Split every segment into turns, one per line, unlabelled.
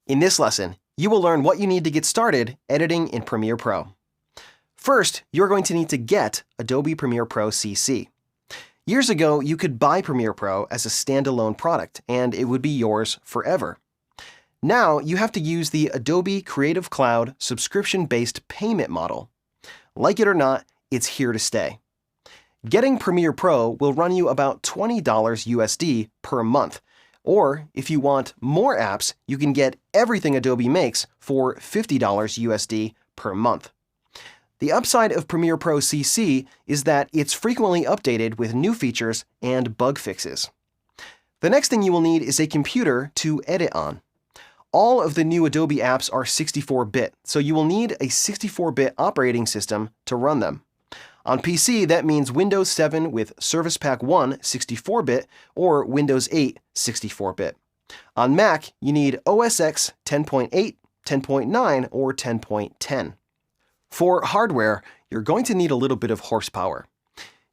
In this lesson, you will learn what you need to get started editing in Premiere Pro. First, you're going to need to get Adobe Premiere Pro CC. Years ago, you could buy Premiere Pro as a standalone product, and it would be yours forever. Now, you have to use the Adobe Creative Cloud subscription-based payment model. Like it or not, it's here to stay. Getting Premiere Pro will run you about $20 USD per month, or if you want more apps, you can get everything Adobe makes for $50 USD per month. The upside of Premiere Pro CC is that it's frequently updated with new features and bug fixes. The next thing you will need is a computer to edit on. All of the new Adobe apps are 64-bit, so you will need a 64-bit operating system to run them. On PC, that means Windows 7 with Service Pack 1 64-bit or Windows 8 64-bit. On Mac, you need OS X 10.8, 10.9, or 10.10. For hardware, you're going to need a little bit of horsepower.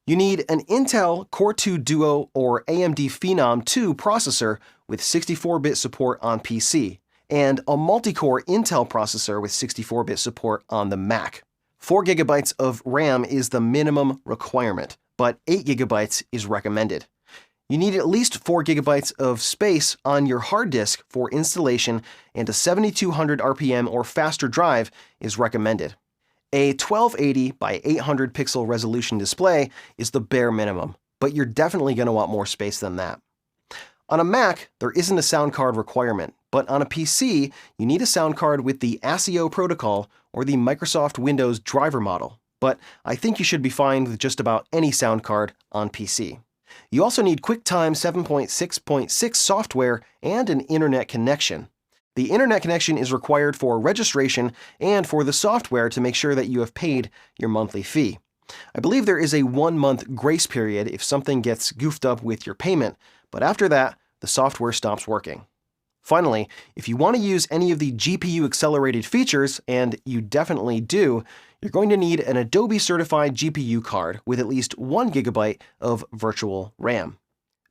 You need an Intel Core 2 Duo or AMD Phenom 2 processor with 64-bit support on PC, and a multi-core Intel processor with 64-bit support on the Mac. 4 GB of RAM is the minimum requirement, but 8 GB is recommended. You need at least 4 GB of space on your hard disk for installation, and a 7200 RPM or faster drive is recommended. A 1280 by 800 pixel resolution display is the bare minimum, but you're definitely going to want more space than that. On a Mac, there isn't a sound card requirement, but on a PC, you need a sound card with the ASIO protocol or the Microsoft Windows driver model, but I think you should be fine with just about any sound card on PC. You also need QuickTime 7.6.6 software and an internet connection. The internet connection is required for registration and for the software to make sure that you have paid your monthly fee. I believe there is a 1-month grace period if something gets goofed up with your payment, but after that, the software stops working. Finally, if you want to use any of the GPU-accelerated features, and you definitely do, you're going to need an Adobe-certified GPU card with at least 1 GB of virtual RAM.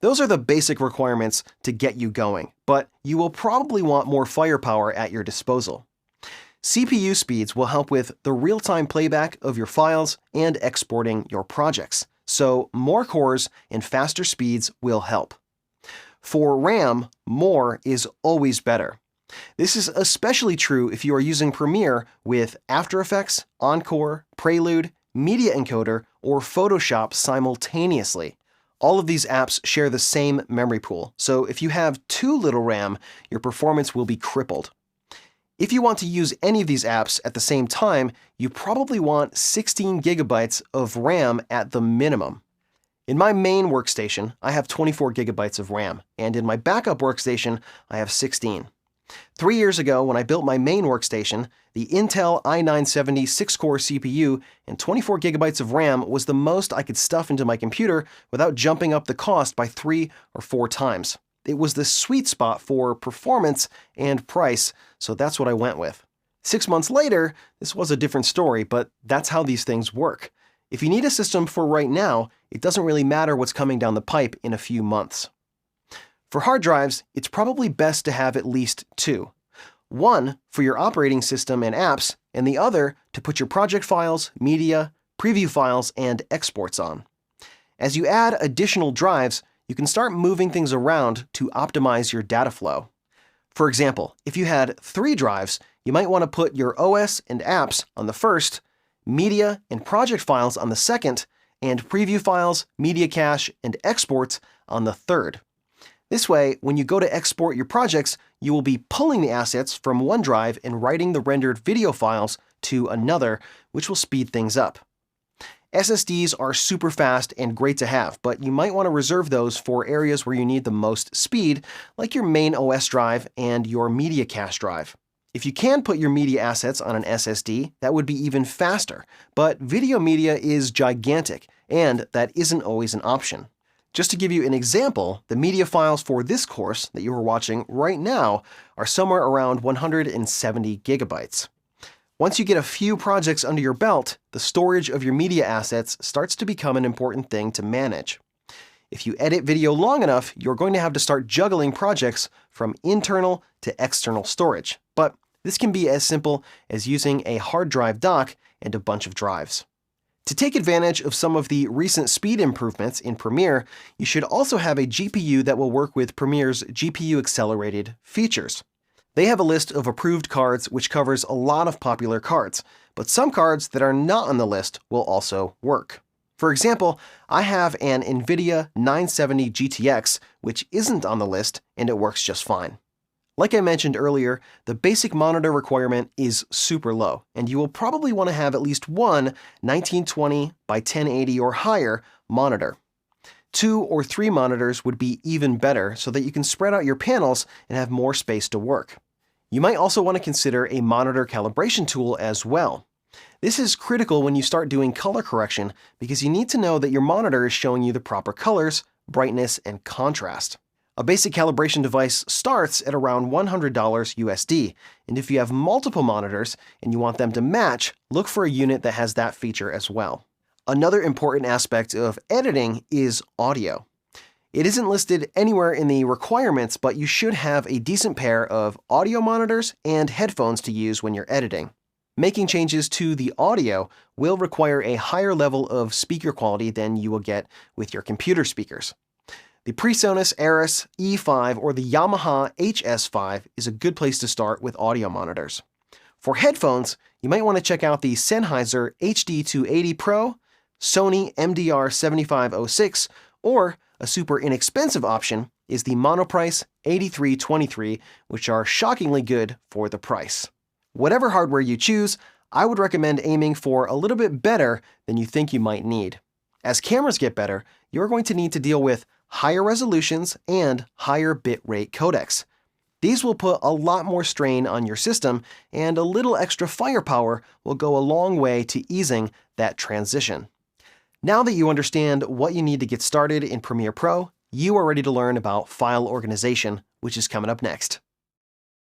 Those are the basic requirements to get you going, but you will probably want more firepower at your disposal. CPU speeds will help with the real-time playback of your files and exporting your projects, so more cores and faster speeds will help. For RAM, more is always better. This is especially true if you are using Premiere with After Effects, Encore, Prelude, Media Encoder, or Photoshop simultaneously. All of these apps share the same memory pool, so if you have too little RAM, your performance will be crippled. If you want to use any of these apps at the same time, you probably want 16 GB of RAM at the minimum. In my main workstation, I have 24 GB of RAM, and in my backup workstation, I have 16. 3 years ago, when I built my main workstation, the Intel i9-70 6-core CPU and 24 GB of RAM was the most I could stuff into my computer without jumping up the cost by 3 or 4 times. It was the sweet spot for performance and price, so that's what I went with. 6 months later, this was a different story, but that's how these things work. If you need a system for right now, it doesn't really matter what's coming down the pipe in a few months. For hard drives, it's probably best to have at least 2. One for your operating system and apps, and the other to put your project files, media, preview files, and exports on. As you add additional drives, you can start moving things around to optimize your data flow. For example, if you had 3 drives, you might want to put your OS and apps on the first, media and project files on the second, and preview files, media cache, and exports on the third. This way, when you go to export your projects, you will be pulling the assets from one drive and writing the rendered video files to another, which will speed things up. SSDs are super fast and great to have, but you might want to reserve those for areas where you need the most speed, like your main OS drive and your media cache drive. If you can put your media assets on an SSD, that would be even faster, but video media is gigantic, and that isn't always an option. Just to give you an example, the media files for this course that you are watching right now are somewhere around 170 GB. Once you get a few projects under your belt, the storage of your media assets starts to become an important thing to manage. If you edit video long enough, you're going to have to start juggling projects from internal to external storage. But this can be as simple as using a hard drive dock and a bunch of drives. To take advantage of some of the recent speed improvements in Premiere, you should also have a GPU that will work with Premiere's GPU-accelerated features. They have a list of approved cards which covers a lot of popular cards, but some cards that are not on the list will also work. For example, I have an NVIDIA 970 GTX, which isn't on the list, and it works just fine. Like I mentioned earlier, the basic monitor requirement is super low, and you will probably want to have at least one 1920 by 1080 or higher monitor. 2 or 3 monitors would be even better so that you can spread out your panels and have more space to work. You might also want to consider a monitor calibration tool as well. This is critical when you start doing color correction because you need to know that your monitor is showing you the proper colors, brightness, and contrast. A basic calibration device starts at around $100 USD, and if you have multiple monitors and you want them to match, look for a unit that has that feature as well. Another important aspect of editing is audio. It isn't listed anywhere in the requirements, but you should have a decent pair of audio monitors and headphones to use when you're editing. Making changes to the audio will require a higher level of speaker quality than you will get with your computer speakers. The PreSonus Aris E5 or the Yamaha HS5 is a good place to start with audio monitors. For headphones, you might want to check out the Sennheiser HD280 Pro, Sony MDR7506, or a super inexpensive option is the Monoprice 8323, which are shockingly good for the price. Whatever hardware you choose, I would recommend aiming for a little bit better than you think you might need. As cameras get better, you're going to need to deal with higher resolutions and higher bitrate codecs. These will put a lot more strain on your system, and a little extra firepower will go a long way to easing that transition. Now that you understand what you need to get started in Premiere Pro, you are ready to learn about file organization, which is coming up next.